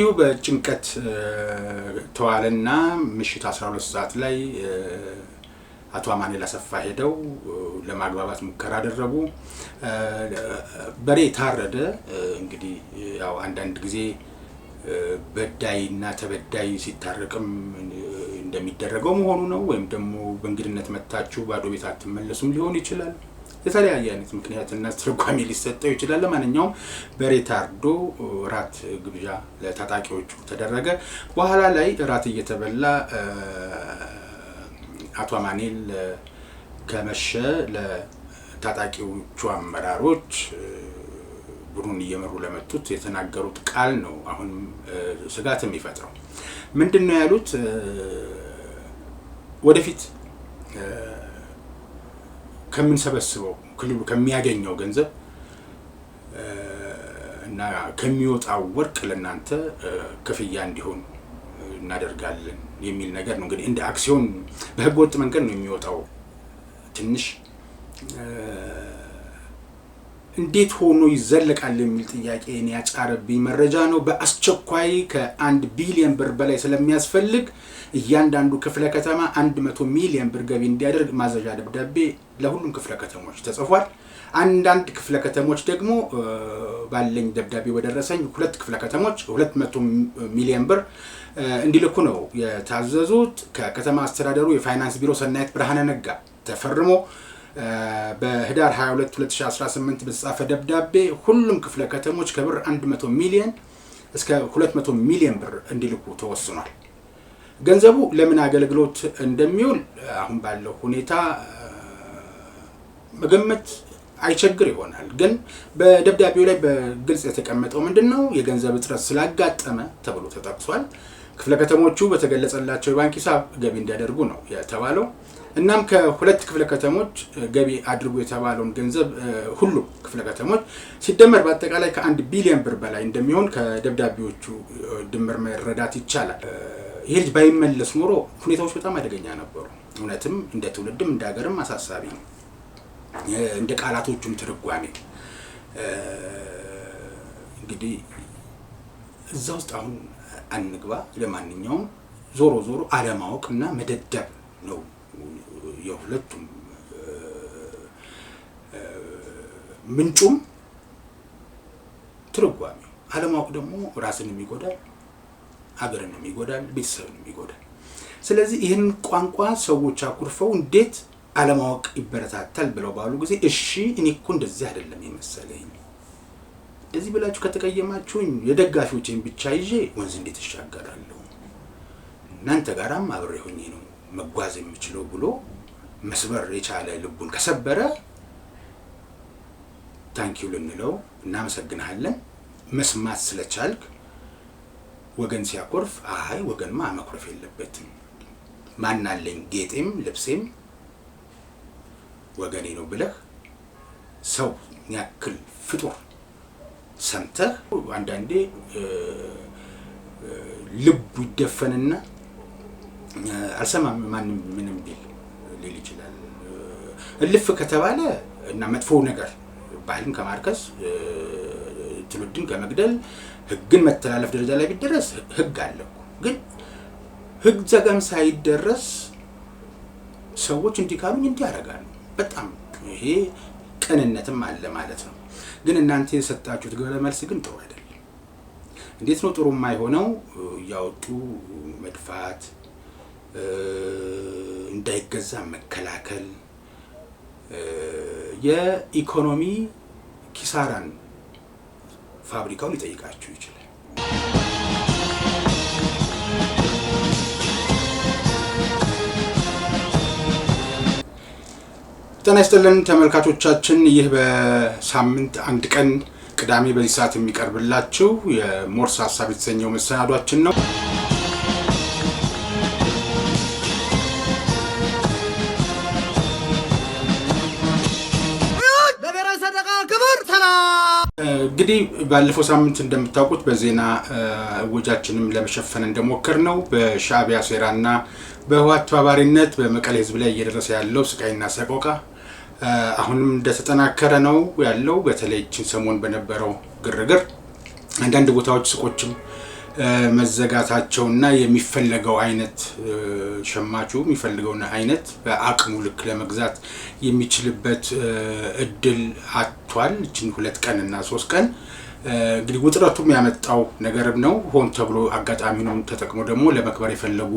እንዲሁ በጭንቀት ተዋለና ምሽት 12 ሰዓት ላይ አቶ አማኑኤል አሰፋ ሄደው ለማግባባት ሙከራ አደረጉ። በሬ ታረደ። እንግዲህ ያው አንዳንድ ጊዜ በዳይና ተበዳይ ሲታረቅም እንደሚደረገው መሆኑ ነው። ወይም ደግሞ በእንግድነት መጣችሁ ባዶ ቤት አትመለሱም ሊሆን ይችላል። የተለያየ አይነት ምክንያትና ትርጓሜ ሊሰጠው ይችላል። ለማንኛውም በሬ ታርዶ ራት ግብዣ ለታጣቂዎቹ ተደረገ። በኋላ ላይ ራት እየተበላ አቶ አማኑኤል ከመሸ ለታጣቂዎቹ አመራሮች ቡድኑን እየመሩ ለመጡት የተናገሩት ቃል ነው አሁን ስጋት የሚፈጥረው። ምንድነው ያሉት? ወደፊት ከምንሰበስበው ክልሉ ከሚያገኘው ገንዘብ እና ከሚወጣው ወርቅ ለናንተ ክፍያ እንዲሆን እናደርጋለን የሚል ነገር ነው። እንግዲህ እንደ አክሲዮን በህገ ወጥ መንገድ ነው የሚወጣው። ትንሽ እንዴት ሆኖ ይዘለቃል የሚል ጥያቄ እኔ ያጫረብኝ መረጃ ነው። በአስቸኳይ ከ1 ቢሊዮን ብር በላይ ስለሚያስፈልግ እያንዳንዱ ክፍለ ከተማ 100 ሚሊዮን ብር ገቢ እንዲያደርግ ማዘዣ ደብዳቤ ለሁሉም ክፍለ ከተሞች ተጽፏል። አንዳንድ ክፍለ ከተሞች ደግሞ ባለኝ ደብዳቤ ወደረሰኝ 2 ክፍለ ከተሞች 200 ሚሊዮን ብር እንዲልኩ ነው የታዘዙት። ከከተማ አስተዳደሩ የፋይናንስ ቢሮ ሰናይት ብርሃነ ነጋ ተፈርሞ በህዳር 22 2018 በተጻፈ ደብዳቤ ሁሉም ክፍለ ከተሞች ከብር 100 ሚሊዮን እስከ 200 ሚሊዮን ብር እንዲልኩ ተወስኗል። ገንዘቡ ለምን አገልግሎት እንደሚውል አሁን ባለው ሁኔታ መገመት አይቸግር ይሆናል። ግን በደብዳቤው ላይ በግልጽ የተቀመጠው ምንድነው? የገንዘብ እጥረት ስላጋጠመ ተብሎ ተጠቅሷል። ክፍለ ከተሞቹ በተገለጸላቸው የባንክ ሂሳብ ገቢ እንዲያደርጉ ነው የተባለው። እናም ከ2 ክፍለ ከተሞች ገቢ አድርጉ የተባለውን ገንዘብ ሁሉ ክፍለ ከተሞች ሲደመር በአጠቃላይ ከ1 ቢሊዮን ብር በላይ እንደሚሆን ከደብዳቤዎቹ ድምር መረዳት ይቻላል። ይሄ ልጅ ባይመለስ ኖሮ ሁኔታዎች በጣም አደገኛ ነበሩ። እውነትም እንደ ትውልድም እንደ ሀገርም አሳሳቢ ነው። እንደ ቃላቶቹም ትርጓሜ እንግዲህ እዛ ውስጥ አሁን አንግባ። ለማንኛውም ዞሮ አለማወቅና መደደብ ነው የሁለቱም ምንጩም ትርጓሜ። አለማወቅ ደግሞ ራስንም ይጎዳል፣ ሀገርንም ይጎዳል፣ ቤተሰብንም ይጎዳል። ስለዚህ ይህን ቋንቋ ሰዎች አኩርፈው እንዴት አለማወቅ ይበረታታል ብለው ባሉ ጊዜ እሺ እኔ እኮ እንደዚህ አይደለም የመሰለኝ፣ እንደዚህ ብላችሁ ከተቀየማችሁኝ የደጋፊዎችን ብቻ ይዤ ወንዝ እንዴት እሻገራለሁ? እናንተ ጋራም አብሬ ሆኜ ነው መጓዝ የምችለው ብሎ መስበር የቻለ ልቡን ከሰበረ ታንኪዩ ልንለው እናመሰግናለን። መስማት ስለቻልክ ወገን ሲያኮርፍ አይ ወገንማ መኩረፍ የለበትም ማናለኝ ጌጤም ልብሴም ወገኔ ነው ብለህ ሰው ያክል ፍጡር ሰምተህ አንዳንዴ ልቡ ይደፈንና አልሰማም ማንም ምንም ሊል ይችላል። እልፍ ከተባለ እና መጥፎ ነገር ባህልን ከማርከስ ትውልድን ከመግደል ህግን መተላለፍ ደረጃ ላይ ቢደረስ ህግ አለው። ግን ህግ ዘገም ሳይደረስ ሰዎች እንዲካሉኝ እንዲያረጋሉ በጣም ይሄ ቅንነትም አለ ማለት ነው። ግን እናንተ የሰጣችሁት ግብረ መልስ ግን ጥሩ አይደለም። እንዴት ነው ጥሩ የማይሆነው? ያወጡ መድፋት፣ እንዳይገዛ መከላከል የኢኮኖሚ ኪሳራን ፋብሪካው ሊጠይቃችሁ ይችላል። ጤና ይስጥልን ተመልካቾቻችን፣ ይህ በሳምንት አንድ ቀን ቅዳሜ በዚህ ሰዓት የሚቀርብላችሁ የሞርስ ሀሳብ የተሰኘው መሰናዷችን ነው። እንግዲህ ባለፈው ሳምንት እንደምታውቁት በዜና ወጃችንም ለመሸፈን እንደሞከር ነው በሻዕቢያ ሴራና በህወሓት ተባባሪነት በመቀሌ ህዝብ ላይ እየደረሰ ያለው ስቃይና ሰቆቃ አሁንም እንደተጠናከረ ነው ያለው። በተለይ ሰሞን በነበረው ግርግር አንዳንድ ቦታዎች ሱቆችም መዘጋታቸውና የሚፈልገው አይነት ሸማቹ የሚፈልገውን አይነት በአቅሙ ልክ ለመግዛት የሚችልበት እድል አጥቷል። እቺን 2 ቀን እና 3 ቀን እንግዲህ ውጥረቱም ያመጣው ነገር ነው። ሆን ተብሎ አጋጣሚውን ተጠቅሞ ደግሞ ለመክበር የፈለጉ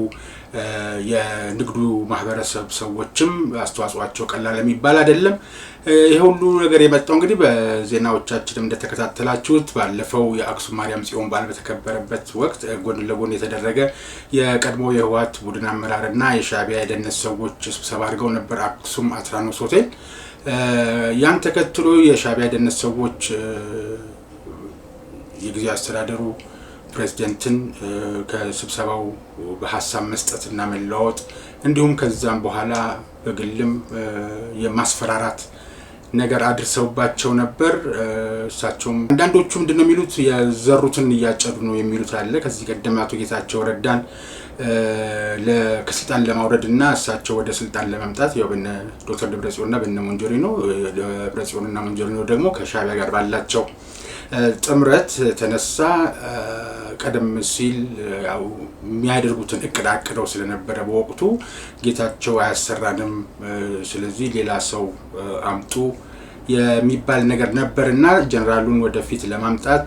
የንግዱ ማህበረሰብ ሰዎችም አስተዋጽኦአቸው ቀላል የሚባል አይደለም። ይሄ ሁሉ ነገር የመጣው እንግዲህ በዜናዎቻችንም እንደተከታተላችሁት ባለፈው የአክሱም ማርያም ጽዮን በዓል በተከበረበት ወቅት ጎን ለጎን የተደረገ የቀድሞ የህወሓት ቡድን አመራርና የሻዕቢያ የደህንነት ሰዎች ስብሰባ አድርገው ነበር አክሱም አትራኖስ ሆቴል። ያን ተከትሎ የሻዕቢያ የደህንነት ሰዎች የጊዜያዊ አስተዳደሩ ፕሬዝዳንትን ከስብሰባው በሐሳብ መስጠትና መለዋወጥ እንዲሁም ከዛም በኋላ በግልም የማስፈራራት ነገር አድርሰውባቸው ነበር። እሳቸውም አንዳንዶቹ ምንድነው የሚሉት የዘሩትን እያጨዱ ነው የሚሉት አለ። ከዚህ ቀደም አቶ ጌታቸው ረዳን ለስልጣን ለማውረድና እሳቸው ወደ ስልጣን ለመምጣት ያው በነ ዶክተር ደብረጽዮንና በነ ሞንጆሪኖ ደብረጽዮንና ሞንጆሪኖ ደግሞ ከሻዕቢያ ጋር ባላቸው ጥምረት ተነሳ ቀደም ሲል ያው የሚያደርጉትን እቅድ አቅደው ስለነበረ በወቅቱ ጌታቸው አያሰራንም ስለዚህ ሌላ ሰው አምጡ የሚባል ነገር ነበርና ጀነራሉን ወደፊት ለማምጣት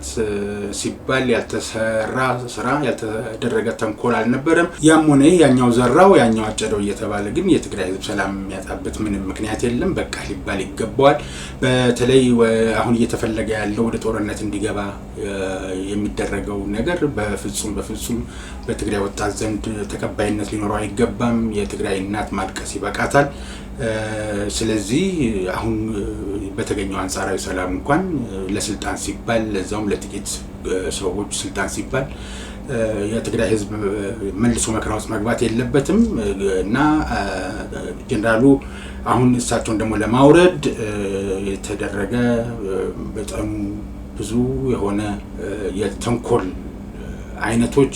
ሲባል ያልተሰራ ስራ ያልተደረገ ተንኮል አልነበረም። ያም ሆነ ያኛው ዘራው ያኛው አጨደው እየተባለ ግን የትግራይ ህዝብ ሰላም የሚያጣበት ምንም ምክንያት የለም። በቃ ሊባል ይገባዋል። በተለይ አሁን እየተፈለገ ያለው ወደ ጦርነት እንዲገባ የሚደረገው ነገር በፍጹም በትግራይ ወጣት ዘንድ ተቀባይነት ሊኖረው አይገባም። የትግራይ እናት ማልቀስ ይበቃታል። ስለዚህ አሁን በተገኘው አንጻራዊ ሰላም እንኳን ለስልጣን ሲባል ለዛውም ለጥቂት ሰዎች ስልጣን ሲባል የትግራይ ህዝብ መልሶ መከራ ውስጥ መግባት የለበትም እና ጀነራሉ አሁን እሳቸውን ደግሞ ለማውረድ የተደረገ በጣም ብዙ የሆነ የተንኮል አይነቶች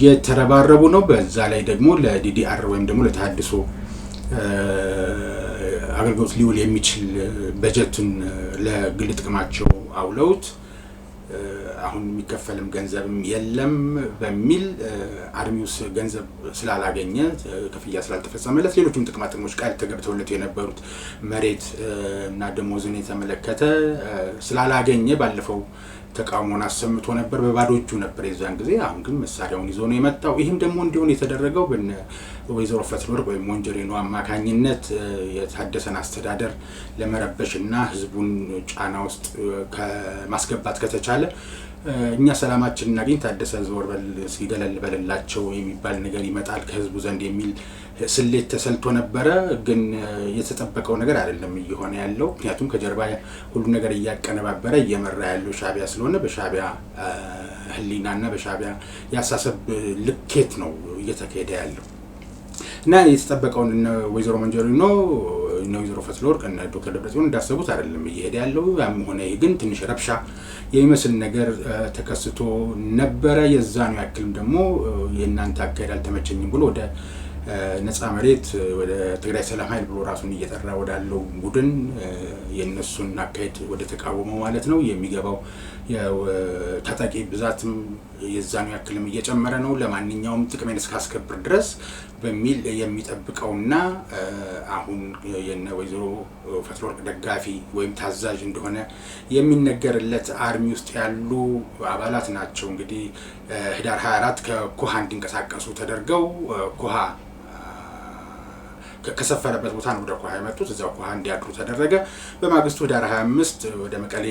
የተረባረቡ ነው። በዛ ላይ ደግሞ ለዲዲአር ወይም ደግሞ ለተሐድሶ አገልግሎት ሊውል የሚችል በጀትን ለግል ጥቅማቸው አውለውት አሁን የሚከፈልም ገንዘብም የለም በሚል አርሚውስ ገንዘብ ስላላገኘ ክፍያ ስላልተፈጸመለት ሌሎችም ጥቅማ ጥቅሞች ቃል ተገብተውለት የነበሩት መሬት እና ደሞዝን የተመለከተ ስላላገኘ ባለፈው ተቃውሞን አሰምቶ ነበር። በባዶ እጁ ነበር የዛን ጊዜ። አሁን ግን መሳሪያውን ይዞ ነው የመጣው። ይህም ደግሞ እንዲሆን የተደረገው ወይዘሮ ፈትለወርቅ ወይም ሞንጆሪኖ አማካኝነት የታደሰን አስተዳደር ለመረበሽና ህዝቡን ጫና ውስጥ ከማስገባት ከተቻለ እኛ ሰላማችን እናገኝ ታደሰ ዞር በል ሲገለል በለላቸው የሚባል ነገር ይመጣል ከህዝቡ ዘንድ የሚል ስሌት ተሰልቶ ነበረ። ግን የተጠበቀው ነገር አይደለም እየሆነ ያለው። ምክንያቱም ከጀርባ ሁሉ ነገር እያቀነባበረ እየመራ ያለው ሻዕቢያ ስለሆነ በሻዕቢያ ህሊናና በሻዕቢያ ያሳሰብ ልኬት ነው እየተካሄደ ያለው እና የተጠበቀውን ወይዘሮ ሞንጆሪኖ ወይዘሮ ፈትለወርቅ እና ዶክተር ደብረጽዮን እንዳሰቡት አይደለም እየሄደ ያለው። ያም ሆነ ግን ትንሽ ረብሻ የሚመስል ነገር ተከስቶ ነበረ። የዛኑ ያክልም ደግሞ የእናንተ አካሄድ አልተመቸኝም ብሎ ወደ ነፃ መሬት ወደ ትግራይ ሰላም ኃይል ብሎ ራሱን እየጠራ ወዳለው ቡድን የነሱን አካሄድ ወደ ተቃወመው ማለት ነው የሚገባው ታጣቂ ብዛትም የዛኑ ያክልም እየጨመረ ነው። ለማንኛውም ጥቅሜን እስካስከብር ድረስ በሚል የሚጠብቀውና አሁን የነ ወይዘሮ ፈትለወርቅ ደጋፊ ወይም ታዛዥ እንደሆነ የሚነገርለት አርሚ ውስጥ ያሉ አባላት ናቸው። እንግዲህ ህዳር 24 ከኮሃ እንዲንቀሳቀሱ ተደርገው ኮሃ ከሰፈረበት ቦታ ነው ወደ ኮሃ የመጡት። እዛው ኮሃ እንዲያድሩ ተደረገ። በማግስቱ ህዳር 25 ወደ መቀሌ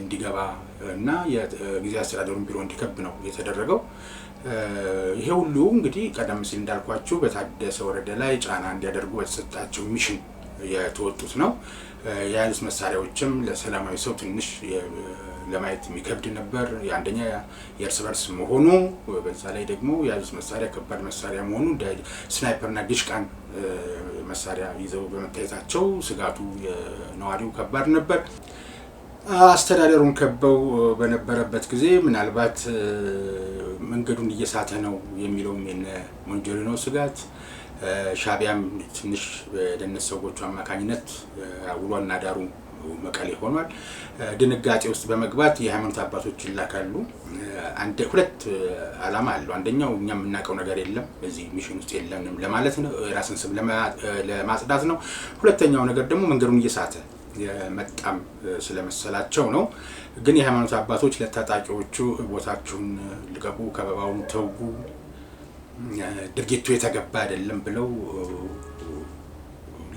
እንዲገባ እና የጊዜያዊ አስተዳደሩን ቢሮ እንዲከብ ነው የተደረገው። ይሄ ሁሉ እንግዲህ ቀደም ሲል እንዳልኳችሁ በታደሰ ወረደ ላይ ጫና እንዲያደርጉ በተሰጣቸው ሚሽን የተወጡት ነው። የያዙት መሳሪያዎችም ለሰላማዊ ሰው ትንሽ ለማየት የሚከብድ ነበር። አንደኛ የእርስ በርስ መሆኑ፣ በዛ ላይ ደግሞ የያዙት መሳሪያ ከባድ መሳሪያ መሆኑ እንደ ስናይፐርና ዲሽቃን መሳሪያ ይዘው በመታየታቸው ስጋቱ የነዋሪው ከባድ ነበር። አስተዳደሩን ከበው በነበረበት ጊዜ ምናልባት መንገዱን እየሳተ ነው የሚለውም የነ ሞንጆሪኖ ስጋት ሻቢያም ትንሽ በደህንነት ሰዎቹ አማካኝነት ውሎና ዳሩ መቀሌ ሆኗል። ድንጋጤ ውስጥ በመግባት የሃይማኖት አባቶች ይላካሉ። ሁለት ዓላማ አለው። አንደኛው እኛ የምናውቀው ነገር የለም በዚህ ሚሽን ውስጥ የለንም ለማለት ነው፣ ራስን ስም ለማጽዳት ነው። ሁለተኛው ነገር ደግሞ መንገዱን እየሳተ የመጣም ስለመሰላቸው ነው። ግን የሃይማኖት አባቶች ለታጣቂዎቹ ቦታችሁን ልቀቁ፣ ከበባውን ተውጉ፣ ድርጊቱ የተገባ አይደለም ብለው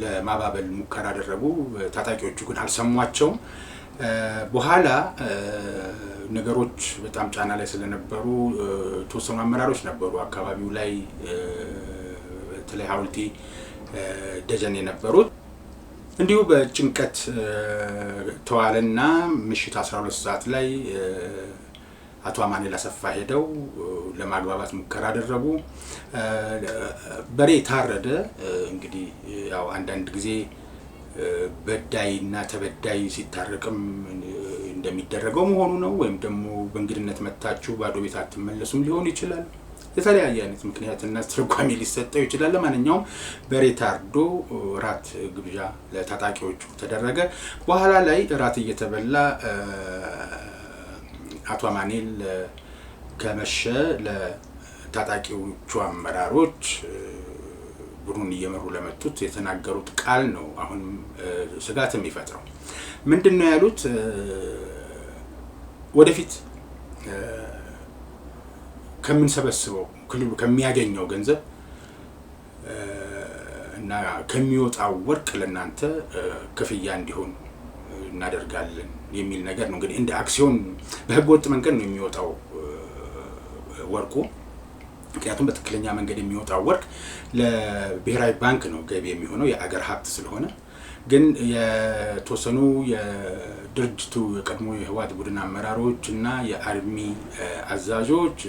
ለማባበል ሙከራ አደረጉ። ታጣቂዎቹ ግን አልሰሟቸውም። በኋላ ነገሮች በጣም ጫና ላይ ስለነበሩ ተወሰኑ አመራሮች ነበሩ አካባቢው ላይ በተለይ ሐውልቲ ደጀን የነበሩት እንዲሁ በጭንቀት ተዋለና ምሽት 12 ሰዓት ላይ አቶ አማኑኤል አሰፋ ሄደው ለማግባባት ሙከራ አደረጉ። በሬ ታረደ። እንግዲህ ያው አንዳንድ ጊዜ በዳይና ተበዳይ ሲታረቅም እንደሚደረገው መሆኑ ነው። ወይም ደግሞ በእንግድነት መታችሁ ባዶ ቤት አትመለሱም ሊሆን ይችላል። የተለያየ አይነት ምክንያትና ትርጓሜ ሊሰጠው ይችላል። ለማንኛውም በሬ ታርዶ ራት ግብዣ ለታጣቂዎቹ ተደረገ። በኋላ ላይ ራት እየተበላ አቶ አማኑኤል ከመሸ ለታጣቂዎቹ አመራሮች ቡድኑን እየመሩ ለመጡት የተናገሩት ቃል ነው አሁን ስጋት የሚፈጥረው። ምንድነው ያሉት? ወደፊት ከምንሰበስበው ክልሉ ከሚያገኘው ገንዘብ እና ከሚወጣው ወርቅ ለናንተ ክፍያ እንዲሆን እናደርጋለን የሚል ነገር ነው። እንግዲህ እንደ አክሲዮን በህገ ወጥ መንገድ ነው የሚወጣው ወርቁ። ምክንያቱም በትክክለኛ መንገድ የሚወጣው ወርቅ ለብሔራዊ ባንክ ነው ገቢ የሚሆነው የአገር ሀብት ስለሆነ። ግን የተወሰኑ የድርጅቱ የቀድሞ የህወሓት ቡድን አመራሮች እና የአርሚ አዛዦች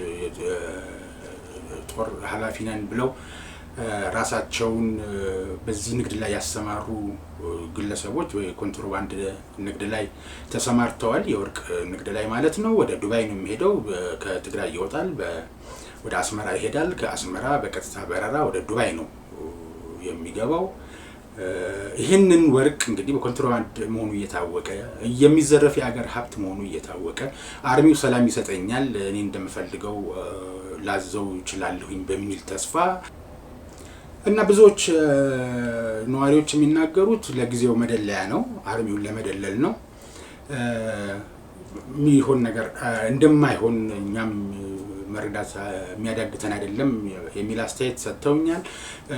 ጦር ኃላፊ ነን ብለው ራሳቸውን በዚህ ንግድ ላይ ያሰማሩ ግለሰቦች ወይ ኮንትሮባንድ ንግድ ላይ ተሰማርተዋል። የወርቅ ንግድ ላይ ማለት ነው። ወደ ዱባይ ነው የሚሄደው፣ ከትግራይ ይወጣል፣ ወደ አስመራ ይሄዳል፣ ከአስመራ በቀጥታ በረራ ወደ ዱባይ ነው የሚገባው። ይህንን ወርቅ እንግዲህ በኮንትሮባንድ መሆኑ እየታወቀ የሚዘረፍ የአገር ሀብት መሆኑ እየታወቀ አርሚው ሰላም ይሰጠኛል እኔ እንደምፈልገው ላዘው ይችላልሁኝ በሚል ተስፋ እና ብዙዎች ነዋሪዎች የሚናገሩት ለጊዜው መደለያ ነው፣ አርሚውን ለመደለል ነው። የሚሆን ነገር እንደማይሆን እኛም መረዳት የሚያዳግተን አይደለም የሚል አስተያየት ሰጥተውኛል።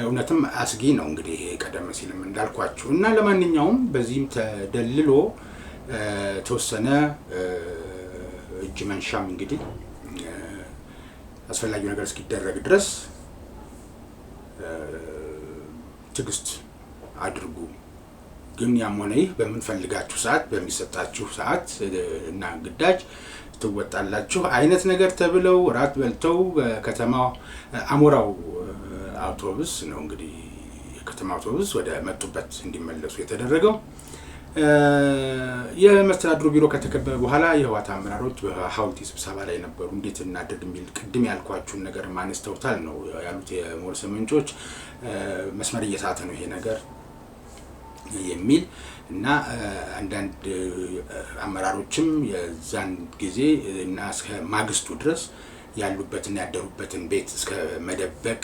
እውነትም አስጊ ነው እንግዲህ ቀደም ሲልም እንዳልኳችሁ። እና ለማንኛውም በዚህም ተደልሎ ተወሰነ እጅ መንሻም እንግዲህ አስፈላጊው ነገር እስኪደረግ ድረስ ትግስት አድርጉ። ግን ያም ሆነ ይህ በምንፈልጋችሁ ሰዓት በሚሰጣችሁ ሰዓት እና ግዳጅ ትወጣላችሁ አይነት ነገር ተብለው ራት በልተው በከተማው አሞራው አውቶቡስ ነው እንግዲህ የከተማ አውቶቡስ ወደ መጡበት እንዲመለሱ የተደረገው። የመስተዳድሩ ቢሮ ከተከበበ በኋላ የህወሓት አመራሮች በሐውልቲ ስብሰባ ላይ ነበሩ። እንዴት እናድርግ የሚል ቅድም ያልኳችሁን ነገር ማንስተውታል ነው ያሉት የሞርስ ምንጮች። መስመር እየሳተ ነው ይሄ ነገር የሚል እና አንዳንድ አመራሮችም የዛን ጊዜ እና እስከ ማግስቱ ድረስ ያሉበትና ያደሩበትን ቤት እስከ መደበቅ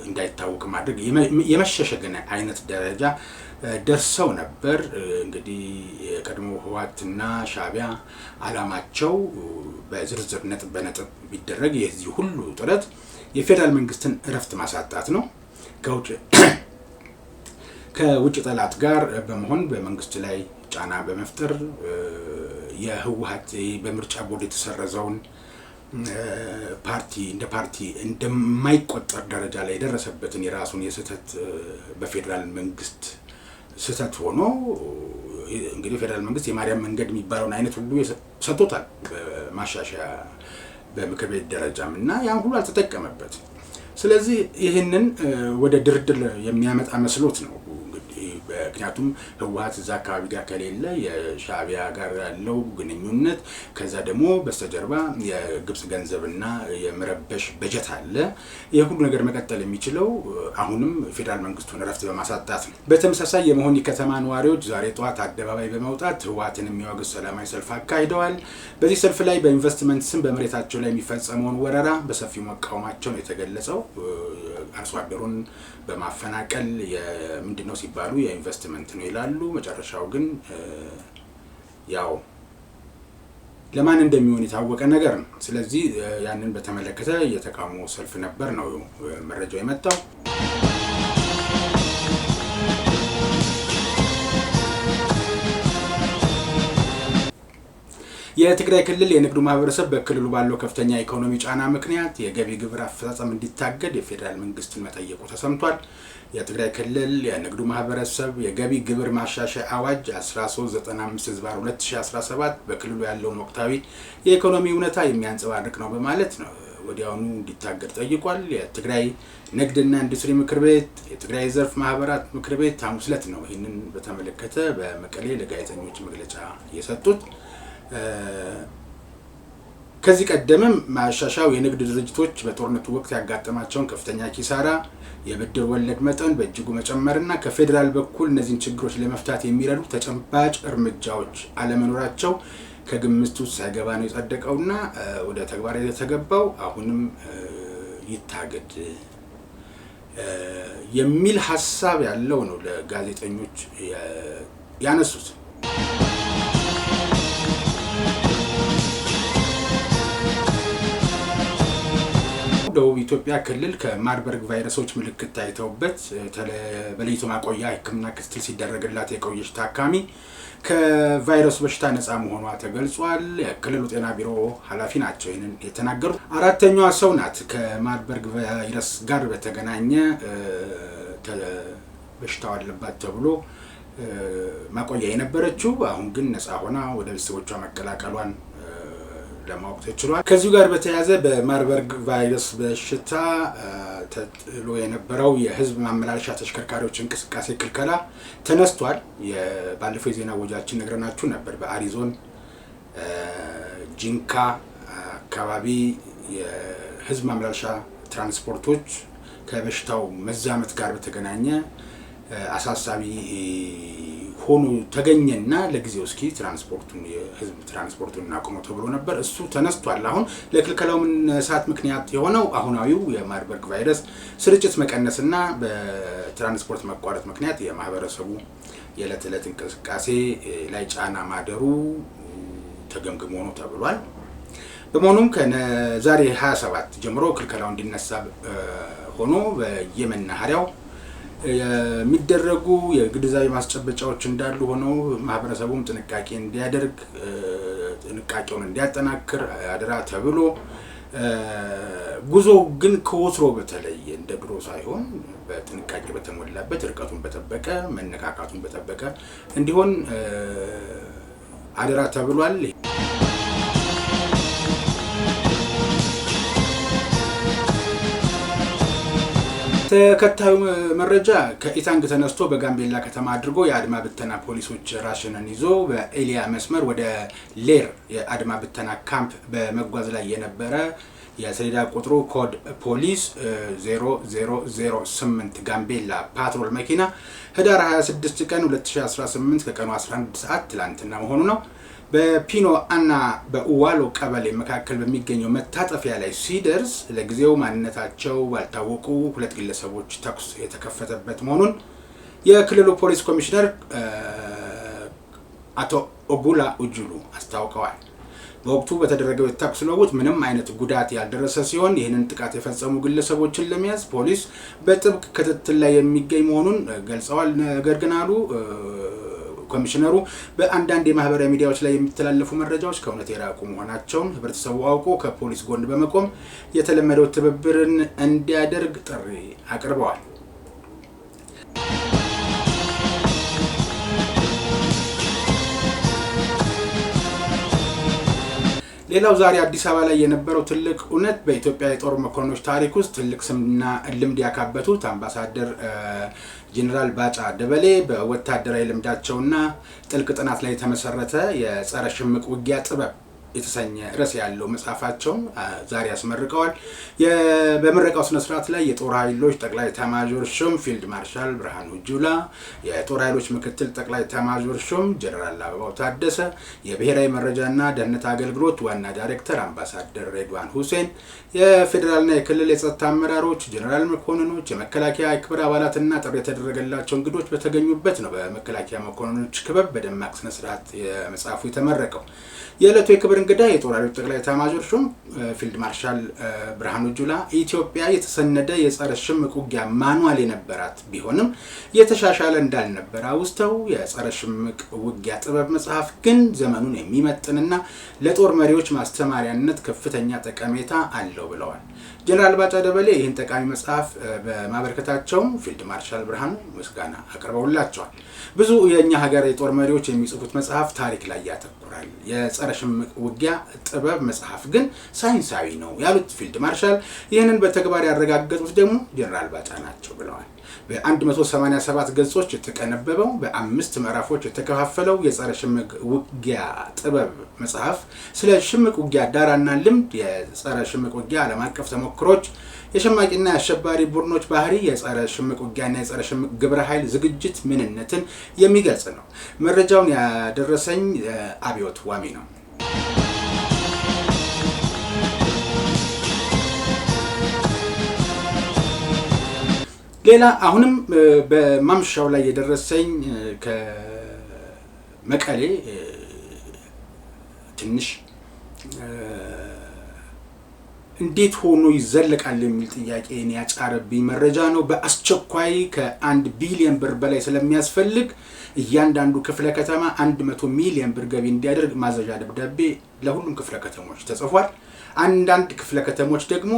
እንዳይታወቅ ማድረግ የመሸሸገና አይነት ደረጃ ደርሰው ነበር። እንግዲህ የቀድሞ ህወሓትና ሻቢያ አላማቸው በዝርዝር ነጥብ በነጥብ ቢደረግ የዚህ ሁሉ ጥረት የፌደራል መንግስትን እረፍት ማሳጣት ነው። ከውጭ ጠላት ጋር በመሆን በመንግስት ላይ ጫና በመፍጠር የህወሓት በምርጫ ቦርድ የተሰረዘውን ፓርቲ እንደ ፓርቲ እንደማይቆጠር ደረጃ ላይ የደረሰበትን የራሱን የስህተት በፌደራል መንግስት ስህተት ሆኖ እንግዲህ ፌደራል መንግስት የማርያም መንገድ የሚባለውን አይነት ሁሉ ሰጥቶታል በማሻሻያ በምክር ቤት ደረጃም እና ያን ሁሉ አልተጠቀመበት። ስለዚህ ይህንን ወደ ድርድር የሚያመጣ መስሎት ነው እንግዲህ ምክንያቱም ህወሓት እዛ አካባቢ ጋር ከሌለ የሻዕቢያ ጋር ያለው ግንኙነት ከዛ ደግሞ በስተጀርባ የግብጽ ገንዘብና የመረበሽ በጀት አለ። የሁሉ ነገር መቀጠል የሚችለው አሁንም ፌደራል መንግስቱን ረፍት በማሳጣት ነው። በተመሳሳይ የመሆኒ ከተማ ነዋሪዎች ዛሬ ጠዋት አደባባይ በመውጣት ህወሓትን የሚያወግዝ ሰላማዊ ሰልፍ አካሂደዋል። በዚህ ሰልፍ ላይ በኢንቨስትመንት ስም በመሬታቸው ላይ የሚፈጸመውን ወረራ በሰፊው መቃወማቸው ነው የተገለጸው። አርሶ አደሩን በማፈናቀል ምንድነው ሲባሉ የኢንቨስትመንት ነው ይላሉ። መጨረሻው ግን ያው ለማን እንደሚሆን የታወቀ ነገር ነው። ስለዚህ ያንን በተመለከተ የተቃውሞ ሰልፍ ነበር ነው መረጃው የመጣው። የትግራይ ክልል የንግዱ ማህበረሰብ በክልሉ ባለው ከፍተኛ ኢኮኖሚ ጫና ምክንያት የገቢ ግብር አፈጻጸም እንዲታገድ የፌደራል መንግስትን መጠየቁ ተሰምቷል። የትግራይ ክልል የንግዱ ማህበረሰብ የገቢ ግብር ማሻሻያ አዋጅ 1395/2017 በክልሉ ያለውን ወቅታዊ የኢኮኖሚ ሁኔታ የሚያንጸባርቅ ነው በማለት ነው ወዲያውኑ እንዲታገድ ጠይቋል። የትግራይ ንግድና ኢንዱስትሪ ምክር ቤት፣ የትግራይ ዘርፍ ማህበራት ምክር ቤት ሐሙስ ዕለት ነው ይህንን በተመለከተ በመቀሌ ለጋዜጠኞች መግለጫ የሰጡት። ከዚህ ቀደምም ማሻሻያው የንግድ ድርጅቶች በጦርነቱ ወቅት ያጋጠማቸውን ከፍተኛ ኪሳራ፣ የብድር ወለድ መጠን በእጅጉ መጨመርና ከፌደራል በኩል እነዚህን ችግሮች ለመፍታት የሚረዱ ተጨባጭ እርምጃዎች አለመኖራቸው ከግምት ውስጥ ሳይገባ ነው የጸደቀውና ወደ ተግባር የተገባው አሁንም ይታገድ የሚል ሀሳብ ያለው ነው ለጋዜጠኞች ያነሱት። ደቡብ ኢትዮጵያ ክልል ከማርበርግ ቫይረሶች ምልክት ታይተውበት በለይቶ ማቆያ ሕክምና ክትትል ሲደረግላት የቆየች ታካሚ ከቫይረሱ በሽታ ነፃ መሆኗ ተገልጿል። የክልሉ ጤና ቢሮ ኃላፊ ናቸው ይህንን የተናገሩት። አራተኛዋ ሰው ናት ከማርበርግ ቫይረስ ጋር በተገናኘ በሽታው አለባት ተብሎ ማቆያ የነበረችው አሁን ግን ነፃ ሆና ወደ ቤተሰቦቿ መቀላቀሏን ለማወቅ ተችሏል። ከዚሁ ጋር በተያያዘ በማርበርግ ቫይረስ በሽታ ተጥሎ የነበረው የህዝብ ማመላለሻ ተሽከርካሪዎች እንቅስቃሴ ክልከላ ተነስቷል። ባለፈው የዜና ወጃችን ነግረናችሁ ነበር። በአሪዞን ጂንካ አካባቢ የህዝብ ማመላለሻ ትራንስፖርቶች ከበሽታው መዛመት ጋር በተገናኘ አሳሳቢ ሆኖ ተገኘና ለጊዜው እስኪ ትራንስፖርቱን የህዝብ ትራንስፖርቱን እናቆመው ተብሎ ነበር። እሱ ተነስቷል። አሁን ለክልከላው መነሳት ምክንያት የሆነው አሁናዊው የማርበርግ ቫይረስ ስርጭት መቀነስና በትራንስፖርት መቋረጥ ምክንያት የማህበረሰቡ የዕለት ዕለት እንቅስቃሴ ላይ ጫና ማደሩ ተገምግሞ ነው ተብሏል። በመሆኑም ከዛሬ 27 ጀምሮ ክልከላው እንዲነሳ ሆኖ በየመናኸሪያው የሚደረጉ የግንዛቤ ማስጨበጫዎች እንዳሉ ሆነው ማህበረሰቡም ጥንቃቄ እንዲያደርግ ጥንቃቄውን እንዲያጠናክር አደራ ተብሎ ጉዞ ግን ከወትሮ በተለየ እንደ ድሮ ሳይሆን በጥንቃቄ በተሞላበት ርቀቱን በጠበቀ መነካካቱን በጠበቀ እንዲሆን አደራ ተብሏል። ተከታዩ መረጃ ከኢታንግ ተነስቶ በጋምቤላ ከተማ አድርጎ የአድማ ብተና ፖሊሶች ራሽንን ይዞ በኤሊያ መስመር ወደ ሌር የአድማ ብተና ካምፕ በመጓዝ ላይ የነበረ የሰሌዳ ቁጥሩ ኮድ ፖሊስ 0008 ጋምቤላ ፓትሮል መኪና ህዳር 26 ቀን 2018 ከቀኑ 11 ሰዓት ትላንትና መሆኑ ነው በፒኖ እና በኡዋሎ ቀበሌ መካከል በሚገኘው መታጠፊያ ላይ ሲደርስ ለጊዜው ማንነታቸው ባልታወቁ ሁለት ግለሰቦች ተኩስ የተከፈተበት መሆኑን የክልሉ ፖሊስ ኮሚሽነር አቶ ኦጉላ ኡጁሉ አስታውቀዋል። በወቅቱ በተደረገው የተኩስ ልውውጥ ምንም አይነት ጉዳት ያልደረሰ ሲሆን ይህንን ጥቃት የፈጸሙ ግለሰቦችን ለመያዝ ፖሊስ በጥብቅ ክትትል ላይ የሚገኝ መሆኑን ገልጸዋል። ነገር ግን አሉ ኮሚሽነሩ በአንዳንድ የማህበራዊ ሚዲያዎች ላይ የሚተላለፉ መረጃዎች ከእውነት የራቁ መሆናቸውን ህብረተሰቡ አውቆ ከፖሊስ ጎን በመቆም የተለመደው ትብብርን እንዲያደርግ ጥሪ አቅርበዋል። ሌላው ዛሬ አዲስ አበባ ላይ የነበረው ትልቅ እውነት በኢትዮጵያ የጦር መኮንኖች ታሪክ ውስጥ ትልቅ ስምና ልምድ ያካበቱት አምባሳደር ጄኔራል ባጫ ደበሌ በወታደራዊ ልምዳቸውና ጥልቅ ጥናት ላይ የተመሰረተ የጸረ ሽምቅ ውጊያ ጥበብ የተሰኘ ርዕስ ያለው መጽሐፋቸውን ዛሬ ያስመርቀዋል። በምረቃው ስነ ስርዓት ላይ የጦር ኃይሎች ጠቅላይ ኤታማዦር ሹም ፊልድ ማርሻል ብርሃኑ ጁላ፣ የጦር ኃይሎች ምክትል ጠቅላይ ኤታማዦር ሹም ጀነራል አበባው ታደሰ፣ የብሔራዊ መረጃና ደህንነት አገልግሎት ዋና ዳይሬክተር አምባሳደር ሬድዋን ሁሴን፣ የፌዴራልና የክልል የጸጥታ አመራሮች፣ ጀነራል መኮንኖች፣ የመከላከያ ክብር አባላትና ጥሪ የተደረገላቸው እንግዶች በተገኙበት ነው በመከላከያ መኮንኖች ክበብ በደማቅ ስነ ስርዓት የመጽሐፉ የተመረቀው። የዕለቱ የክብር እንግዳ የጦር ኃይሎች ጠቅላይ ኤታማዦር ሹም ፊልድ ማርሻል ብርሃኑ ጁላ ኢትዮጵያ የተሰነደ የጸረ ሽምቅ ውጊያ ማኑዋል የነበራት ቢሆንም የተሻሻለ እንዳልነበረ አውስተው የጸረ ሽምቅ ውጊያ ጥበብ መጽሐፍ ግን ዘመኑን የሚመጥንና ለጦር መሪዎች ማስተማሪያነት ከፍተኛ ጠቀሜታ አለው ብለዋል። ጀነራል ባጫ ደበሌ ይህን ጠቃሚ መጽሐፍ በማበርከታቸው ፊልድ ማርሻል ብርሃኑ ምስጋና አቅርበውላቸዋል። ብዙ የኛ ሀገር የጦር መሪዎች የሚጽፉት መጽሐፍ ታሪክ ላይ ያተኩራል። የጸረ ሽምቅ ውጊያ ጥበብ መጽሐፍ ግን ሳይንሳዊ ነው ያሉት ፊልድ ማርሻል ይህንን በተግባር ያረጋገጡት ደግሞ ጀነራል ባጫ ናቸው ብለዋል። በ187 ገጾች የተቀነበበው በ5 ምዕራፎች የተከፋፈለው የጸረ ሽምቅ ውጊያ ጥበብ መጽሐፍ ስለ ሽምቅ ውጊያ ዳራና ልምድ፣ የጸረ ሽምቅ ውጊያ ዓለም አቀፍ ተሞክሮች፣ የሸማቂና የአሸባሪ ቡድኖች ባህሪ፣ የጸረ ሽምቅ ውጊያና የጸረ ሽምቅ ግብረ ኃይል ዝግጅት ምንነትን የሚገልጽ ነው። መረጃውን ያደረሰኝ አብዮት ዋሚ ነው። ሌላ አሁንም በማምሻው ላይ የደረሰኝ ከመቀሌ ትንሽ እንዴት ሆኖ ይዘለቃል የሚል ጥያቄን ያጫረብኝ መረጃ ነው። በአስቸኳይ ከ1 ቢሊዮን ብር በላይ ስለሚያስፈልግ እያንዳንዱ ክፍለ ከተማ 100 ሚሊዮን ብር ገቢ እንዲያደርግ ማዘዣ ደብዳቤ ለሁሉም ክፍለ ከተሞች ተጽፏል። አንዳንድ ክፍለ ከተሞች ደግሞ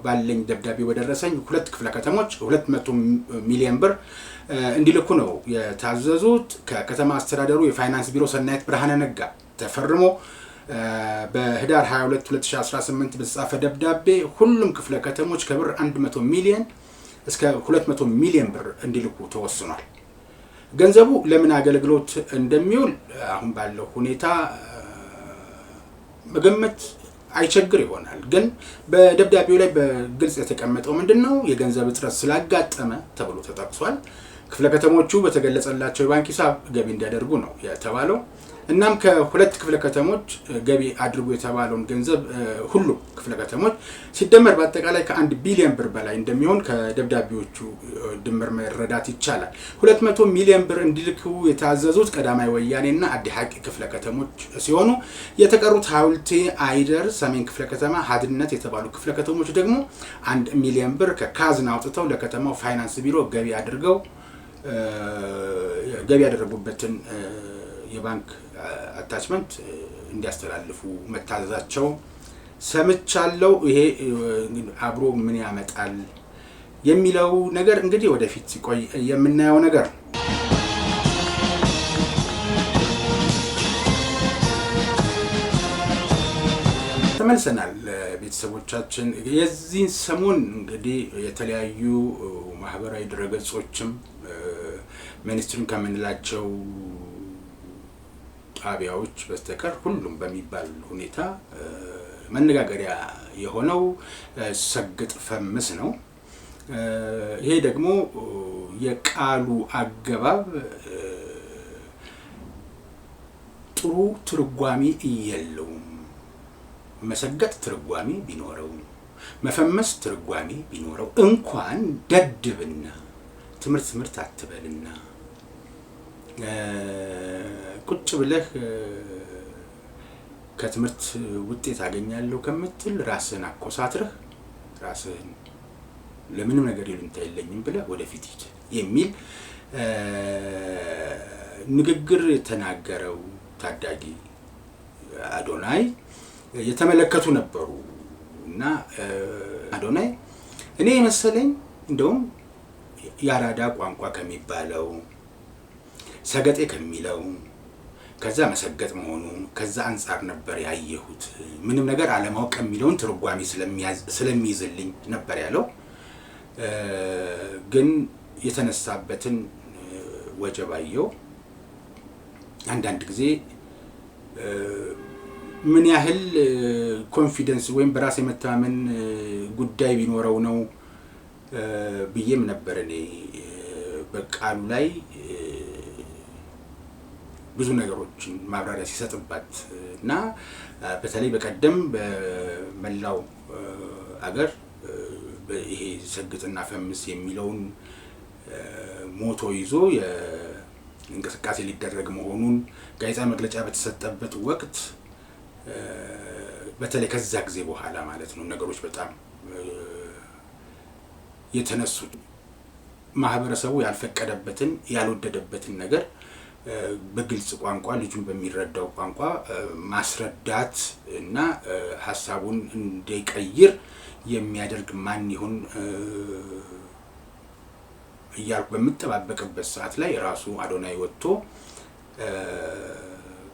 ባለኝ ደብዳቤ ወደረሰኝ 2 ክፍለ ከተሞች 200 ሚሊዮን ብር እንዲልኩ ነው የታዘዙት። ከከተማ አስተዳደሩ የፋይናንስ ቢሮ ሰናይት ብርሃነ ነጋ ተፈርሞ በህዳር 22 2018 በተጻፈ ደብዳቤ ሁሉም ክፍለ ከተሞች ከብር 100 ሚሊዮን እስከ 200 ሚሊዮን ብር እንዲልኩ ተወስኗል። ገንዘቡ ለምን አገልግሎት እንደሚውል አሁን ባለው ሁኔታ መገመት አይቸግር ይሆናል። ግን በደብዳቤው ላይ በግልጽ የተቀመጠው ምንድነው የገንዘብ እጥረት ስላጋጠመ ተብሎ ተጠቅሷል። ክፍለ ከተሞቹ በተገለጸላቸው የባንክ ሂሳብ ገቢ እንዲያደርጉ ነው የተባለው። እናም ከ2 ክፍለ ከተሞች ገቢ አድርጉ የተባለውን ገንዘብ ሁሉ ክፍለ ከተሞች ሲደመር በአጠቃላይ ከ1 ቢሊዮን ብር በላይ እንደሚሆን ከደብዳቤዎቹ ድምር መረዳት ይቻላል። 200 ሚሊዮን ብር እንዲልኩ የታዘዙት ቀዳማይ ወያኔና አዲ ሐቂ ክፍለ ከተሞች ሲሆኑ የተቀሩት ሐውልቲ፣ አይደር፣ ሰሜን ክፍለ ከተማ፣ ሀድነት የተባሉ ክፍለ ከተሞች ደግሞ 1 ሚሊዮን ብር ከካዝና አውጥተው ለከተማው ፋይናንስ ቢሮ ገቢ ያደረጉበትን የባንክ አታችመንት እንዲያስተላልፉ መታዘዛቸው ሰምቻለሁ። ይሄ አብሮ ምን ያመጣል የሚለው ነገር እንግዲህ ወደፊት ሲቆይ የምናየው ነገር ነው። ተመልሰናል ቤተሰቦቻችን። የዚህን ሰሞን እንግዲህ የተለያዩ ማህበራዊ ድረገጾችም ሚኒስትሪን ከምንላቸው ጣቢያዎች በስተቀር ሁሉም በሚባል ሁኔታ መነጋገሪያ የሆነው ሰግጥ ፈምስ ነው። ይሄ ደግሞ የቃሉ አገባብ ጥሩ ትርጓሜ የለውም። መሰገጥ ትርጓሜ ቢኖረው፣ መፈመስ ትርጓሜ ቢኖረው እንኳን ደድብና ትምህርት አትበልና ቁጭ ብለህ ከትምህርት ውጤት አገኛለሁ ከምትል ራስህን አኮሳትረህ ራስህን ለምንም ነገር ይሉንታ የለኝም ብለህ ወደፊት ሂድ የሚል ንግግር የተናገረው ታዳጊ አዶናይ የተመለከቱ ነበሩ እና አዶናይ እኔ መሰለኝ እንደውም ያራዳ ቋንቋ ከሚባለው ሰገጤ ከሚለው ከዛ መሰገጥ መሆኑ ከዛ አንፃር ነበር ያየሁት። ምንም ነገር አለማወቅ የሚለውን ትርጓሜ ስለሚይዝልኝ ነበር ያለው። ግን የተነሳበትን ወጀባየው አንዳንድ ጊዜ ምን ያህል ኮንፊደንስ ወይም በራስ የመተማመን ጉዳይ ቢኖረው ነው ብዬም ነበር እኔ በቃሉ ላይ ብዙ ነገሮችን ማብራሪያ ሲሰጥባት እና በተለይ በቀደም በመላው አገር ይሄ ሰግጥና ፈምስ የሚለውን ሞቶ ይዞ የእንቅስቃሴ ሊደረግ መሆኑን ጋዜጣ መግለጫ በተሰጠበት ወቅት በተለይ ከዛ ጊዜ በኋላ ማለት ነው ነገሮች በጣም የተነሱት ማህበረሰቡ ያልፈቀደበትን ያልወደደበትን ነገር በግልጽ ቋንቋ ልጁን በሚረዳው ቋንቋ ማስረዳት እና ሐሳቡን እንዲቀይር የሚያደርግ ማን ይሁን እያልኩ በመጠባበቅበት ሰዓት ላይ ራሱ አዶናይ ወጥቶ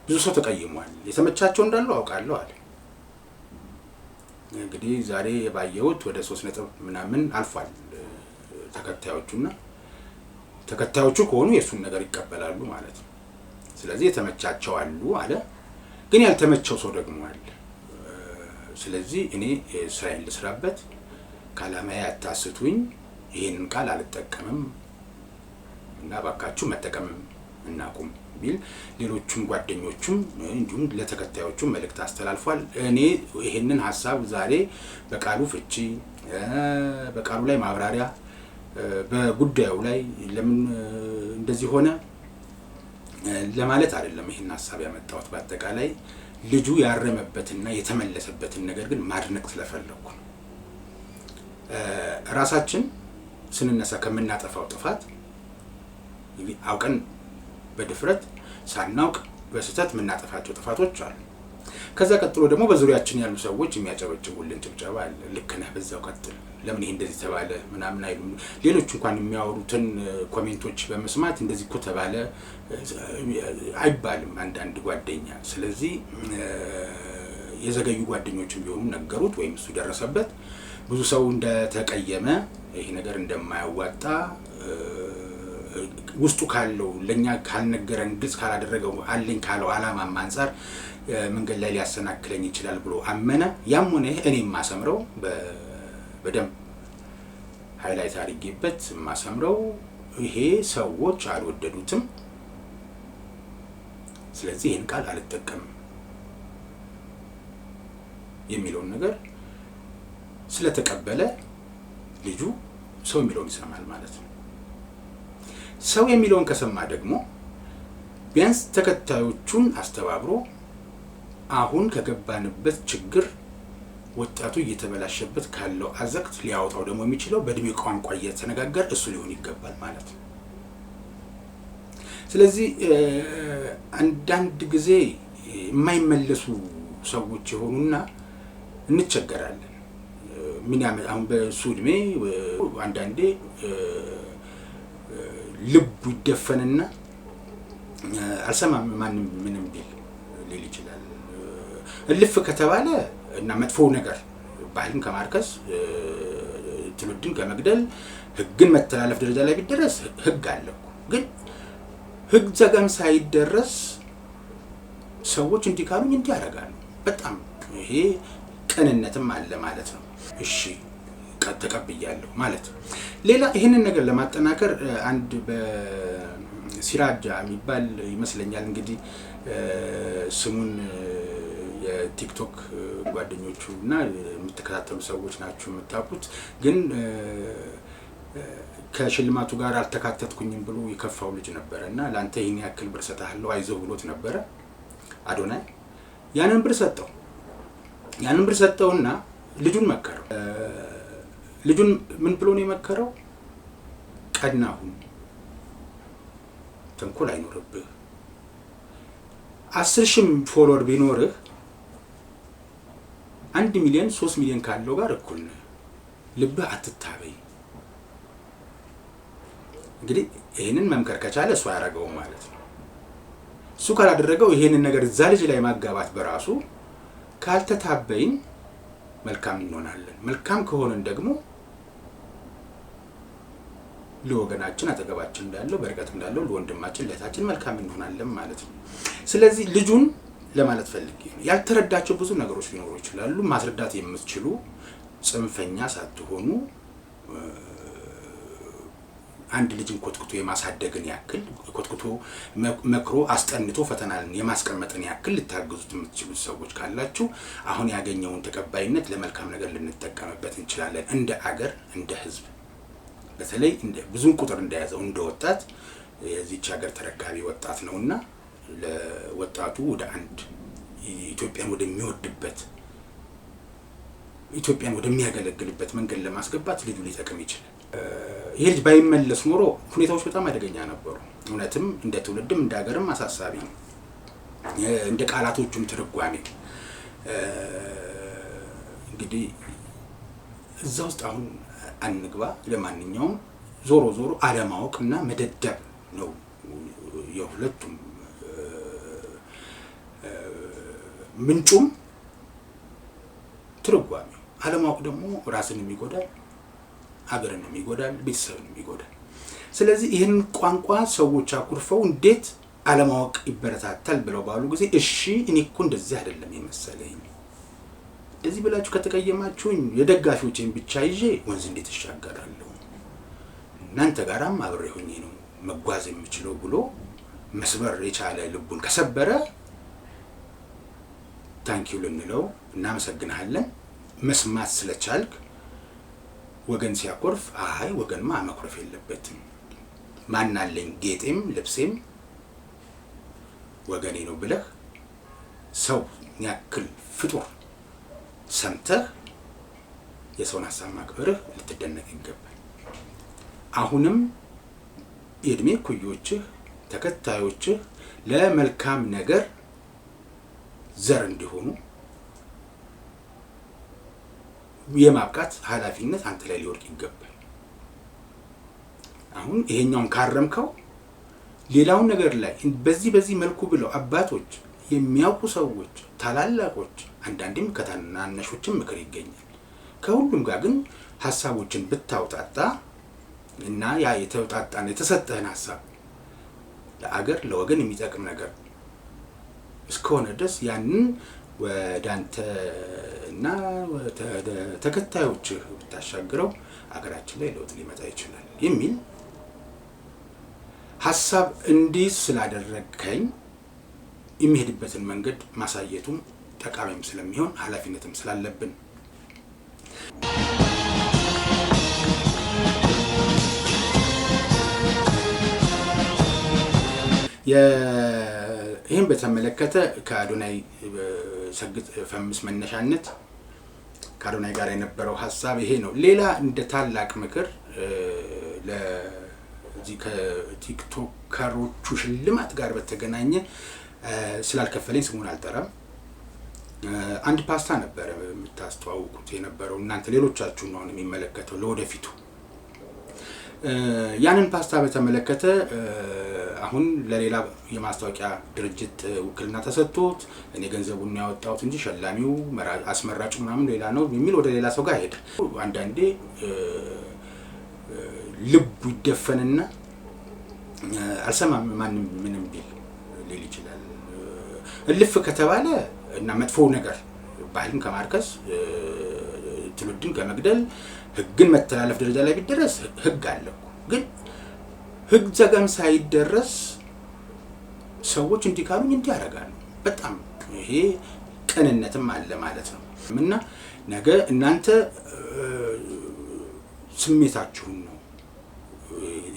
ብዙ ሰው ተቀይሟል። የተመቻቸው እንዳሉ አውቃለሁ አለ። እንግዲህ ዛሬ ባየሁት ወደ 3 ነጥብ ምናምን አልፏል ተከታዮቹና ተከታዮቹ ከሆኑ የሱን ነገር ይቀበላሉ ማለት ነው። ስለዚህ የተመቻቸው አሉ አለ። ግን ያልተመቸው ሰው ደግሞ አለ። ስለዚህ እኔ እስራኤል ልስራበት ካላማዬ አታስቱኝ ይሄንን ቃል አልጠቀምም እና ባካችሁ መጠቀምም እናቁም ቢል ሌሎቹም ጓደኞቹም እንዲሁም ለተከታዮቹም መልእክት አስተላልፏል። እኔ ይሄንን ሐሳብ ዛሬ በቃሉ ፍቺ በቃሉ ላይ ማብራሪያ በጉዳዩ ላይ ለምን እንደዚህ ሆነ ለማለት አይደለም ይሄን ሐሳብ ያመጣሁት። በአጠቃላይ ልጁ ያረመበትና የተመለሰበትን ነገር ግን ማድነቅ ስለፈለኩ ነው። ራሳችን ስንነሳ ከምናጠፋው ጥፋት አውቀን በድፍረት ሳናውቅ በስህተት የምናጠፋቸው ጥፋቶች አሉ። ከዛ ቀጥሎ ደግሞ በዙሪያችን ያሉ ሰዎች የሚያጨበጭቡልን ጭብጨባ አለ። ልክ ነህ በዛው ቀጥል፣ ለምን ይሄ እንደዚህ ተባለ ምናምን አይሉም። ሌሎች እንኳን የሚያወሩትን ኮሜንቶች በመስማት እንደዚህ እኮ ተባለ አይባልም አንዳንድ ጓደኛ። ስለዚህ የዘገዩ ጓደኞችም ቢሆኑ ነገሩት ወይም እሱ ደረሰበት ብዙ ሰው እንደተቀየመ ይሄ ነገር እንደማያዋጣ ውስጡ ካለው ለኛ ካልነገረን ግልጽ ካላደረገው አለኝ ካለው አላማም አንፃር መንገድ ላይ ሊያሰናክለኝ ይችላል ብሎ አመነ። ያም ሆነ እኔም ማሰምረው በደም ሃይላይት አድርጌበት ማሰምረው ይሄ ሰዎች አልወደዱትም። ስለዚህ ይሄን ቃል አልጠቀምም የሚለውን ነገር ስለተቀበለ ልጁ ሰው የሚለውን ይሰማል ማለት ነው። ሰው የሚለውን ከሰማ ደግሞ ቢያንስ ተከታዮቹን አስተባብሮ አሁን ከገባንበት ችግር ወጣቱ እየተበላሸበት ካለው አዘቅት ሊያወጣው ደግሞ የሚችለው በእድሜ ቋንቋ እየተነጋገር እሱ ሊሆን ይገባል ማለት ነው። ስለዚህ አንዳንድ ጊዜ የማይመለሱ ሰዎች የሆኑና እንቸገራለን። ምን ያመጣ አሁን በሱ እድሜ አንዳንዴ ልቡ ይደፈንና አልሰማም ማንም ምንም ሊል ይችላል። እልፍ ከተባለ እና መጥፎ ነገር ባህልን ከማርከስ ትውልድን ከመግደል ህግን መተላለፍ ደረጃ ላይ ቢደረስ ህግ አለው። ግን ህግ ዘጋም ሳይደረስ ሰዎች እንዲካሉኝ እንዲህ ያደርጋሉ። በጣም ይሄ ቅንነትም አለ ማለት ነው። እሺ ተቀብያለሁ ማለት ነው። ሌላ ይሄንን ነገር ለማጠናከር አንድ በሲራጃ የሚባል ይመስለኛል እንግዲህ ስሙን የቲክቶክ ጓደኞቹ እና የምትከታተሉ ሰዎች ናቸው የምታውቁት። ግን ከሽልማቱ ጋር አልተካተትኩኝም ብሎ የከፋው ልጅ ነበረና ላንተ ይሄን ያክል ብር ሰጣለሁ አይዞህ ብሎት ነበረ አዶናይ። ያንን ብር ሰጠውና ልጁን መከረው። ልጁን ምን ብሎ ነው የመከረው? ቀድናሁን ተንኮል አይኖርብህ፣ 10,000 ፎሎወር ቢኖርህ 1 ሚሊዮን 3 ሚሊዮን ካለው ጋር እኩል ነህ። ልብህ አትታበይ። እንግዲህ ይሄንን መምከር ከቻለ እሱ ያደርገው ማለት ነው። እሱ ካላደረገው ይሄንን ነገር እዛ ልጅ ላይ ማጋባት በራሱ ካልተታበይን መልካም እንሆናለን። መልካም ከሆነን ደግሞ ለወገናችን አጠገባችን እንዳለው በርቀት እንዳለው ለወንድማችን ለታችን መልካም እንሆናለን ማለት ነው። ስለዚህ ልጁን ለማለት ፈልጌ ያልተረዳቸው ብዙ ነገሮች ሊኖሩ ይችላሉ። ማስረዳት የምትችሉ ጽንፈኛ ሳትሆኑ አንድ ልጅን ኮትኩቶ የማሳደግን ያክል ኮትኩቶ መክሮ አስጠንቶ ፈተናን የማስቀመጥን ያክል ልታግዙት የምትችሉ ሰዎች ካላችሁ አሁን ያገኘውን ተቀባይነት ለመልካም ነገር ልንጠቀምበት እንችላለን። እንደ አገር እንደ ህዝብ በተለይ እንደ ብዙ ቁጥር እንደያዘው እንደ ወጣት የዚህች ሀገር ተረካቢ ወጣት ነውና ለወጣቱ ወደ አንድ ኢትዮጵያን ወደሚወድበት ኢትዮጵያን ወደሚያገለግልበት መንገድ ለማስገባት ልጁ ሊጠቅም ይችላል። ይሄ ልጅ ባይመለስ ኖሮ ሁኔታዎች በጣም አደገኛ ነበሩ። እውነትም እንደ ትውልድም እንደ ሀገርም አሳሳቢ ነው። እንደ ቃላቶቹም ትርጓሜ እንግዲህ እዛ ውስጥ አሁን አንግባ። ለማንኛውም ዞሮ ዞሮ አለማወቅና መደደብ ነው የሁለቱም ምንጩም ትርጓሜው። አለማወቅ ደግሞ ራስንም ይጎዳል፣ ሀገርንም ይጎዳል፣ ቤተሰብንም ይጎዳል። ስለዚህ ይህን ቋንቋ ሰዎች አኩርፈው እንዴት አለማወቅ ይበረታታል ብለው ባሉ ጊዜ እሺ እኔ እኮ እንደዚህ አይደለም የመሰለኝ እንደዚህ ብላችሁ ከተቀየማችሁኝ የደጋፊዎችን ብቻ ይዤ ወንዝ እንዴት እሻገራለሁ? እናንተ ጋራም አብሬ ሆኜ ነው መጓዝ የምችለው ብሎ መስበር የቻለ ልቡን ከሰበረ ታንኪዩ ልንለው እናመሰግናለን። መስማት ስለቻልክ ወገን ሲያኮርፍ አይ ወገንማ ማኮርፍ የለበትም ማናለኝ ጌጤም ልብሴም ወገኔ ነው ብለህ ሰው ያክል ፍጡር ሰምተህ የሰውን ሀሳብ ማክበርህ ልትደነቅ ይገባል። አሁንም የእድሜ ኩዮችህ ተከታዮችህ ለመልካም ነገር ዘር እንዲሆኑ የማብቃት ኃላፊነት አንተ ላይ ሊወርቅ ይገባል። አሁን ይሄኛውን ካረምከው ሌላውን ነገር ላይ በዚህ መልኩ ብለው አባቶች የሚያውቁ ሰዎች ታላላቆች አንዳንዴም ከታናናሾችም ምክር ይገኛል። ከሁሉም ጋር ግን ሐሳቦችን ብታውጣጣ እና ያ የተውጣጣን የተሰጠህን ሐሳብ ለአገር ለወገን የሚጠቅም ነገር እስከሆነ ድረስ ያንን ወዳንተ እና ተከታዮች ብታሻግረው አገራችን ላይ ለውጥ ሊመጣ ይችላል የሚል ሐሳብ እንዲህ ስላደረከኝ የሚሄድበትን መንገድ ማሳየቱም ጠቃሚም ስለሚሆን ኃላፊነትም ስላለብን ይሄን በተመለከተ ከአዶናይ ሰግጥ ፈምስ መነሻነት ከአዶናይ ጋር የነበረው ሐሳብ ይሄ ነው። ሌላ እንደ ታላቅ ምክር ለዚህ ከቲክቶከሮቹ ሽልማት ጋር በተገናኘ ስላልከፈለኝ ስሙን አልጠራም። አንድ ፓስታ ነበር የምታስተዋውቁት የነበረው እናንተ ሌሎቻችሁ ነው የሚመለከተው ለወደፊቱ። ያንን ፓስታ በተመለከተ አሁን ለሌላ የማስታወቂያ ድርጅት ውክልና ተሰጥቶት እኔ ገንዘቡን ያወጣሁት እንጂ ሸላሚው አስመራጩ ምናምን ሌላ ነው የሚል ወደ ሌላ ሰው ጋር ሄደ። አንዳንዴ ልቡ ይደፈንና አልሰማም ማንም ምንም ሊል ይችላል። እልፍ ከተባለ እና መጥፎ ነገር ባህልን ከማርከስ ትውልድን ከመግደል ህግን መተላለፍ ደረጃ ላይ ቢደረስ ህግ አለው። ግን ህግ ዘጋም ሳይደረስ ሰዎች እንዲካሉኝ እንዲያረጋሉ በጣም ይሄ ቀንነትም አለ ማለት ነው። እና ነገ እናንተ ስሜታችሁን ነው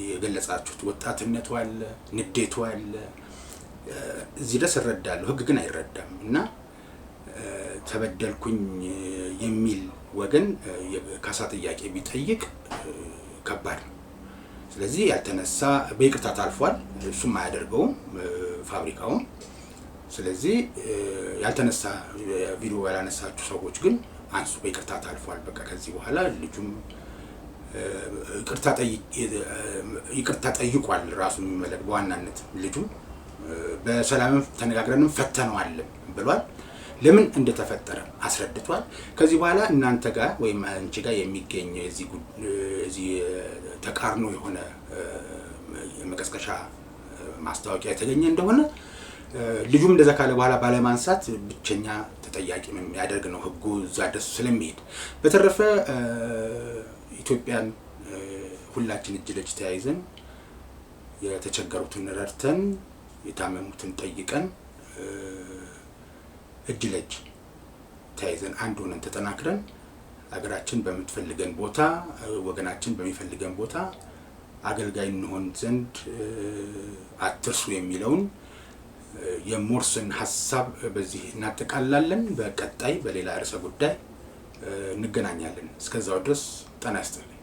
የገለጻችሁት። ወጣትነቱ አለ፣ ንዴቱ አለ። እዚህ ድረስ እረዳለሁ። ህግ ግን አይረዳም። እና ተበደልኩኝ የሚል ወገን የካሳ ጥያቄ ቢጠይቅ ከባድ ነው። ስለዚህ ያልተነሳ በይቅርታ ታልፏል። እሱም አያደርገውም ፋብሪካውም። ስለዚህ ያልተነሳ ቪዲዮ ያላነሳችሁ ሰዎች ግን አንሱ፣ በይቅርታ ታልፏል። በቃ ከዚህ በኋላ ልጁም ይቅርታ ጠይቋል። ራሱ የሚመለክ በዋናነት ልጁ በሰላም ተነጋግረንም ፈተነዋል ብሏል። ለምን እንደተፈጠረ አስረድቷል። ከዚህ በኋላ እናንተ ጋር ወይም አንቺ ጋር የሚገኝ እዚህ ተቃርኖ የሆነ መቀስቀሻ ማስታወቂያ የተገኘ እንደሆነ ልጁም እንደዛ ካለ በኋላ ባለማንሳት ብቸኛ ተጠያቂ የሚያደርግ ነው ህጉ እዛ ድረስ ስለሚሄድ። በተረፈ ኢትዮጵያን ሁላችን እጅ ለእጅ ተያይዘን የተቸገሩትን ረድተን የታመሙትን ጠይቀን እጅ ለእጅ ተያይዘን አንድ ሆነን ተጠናክረን አገራችን በምትፈልገን ቦታ ወገናችን በሚፈልገን ቦታ አገልጋይ እንሆን ዘንድ አትርሱ የሚለውን የሞርስን ሐሳብ በዚህ እናጠቃልላለን። በቀጣይ በሌላ ርዕሰ ጉዳይ እንገናኛለን። እስከዛው ድረስ ጤና ይስጥልኝ።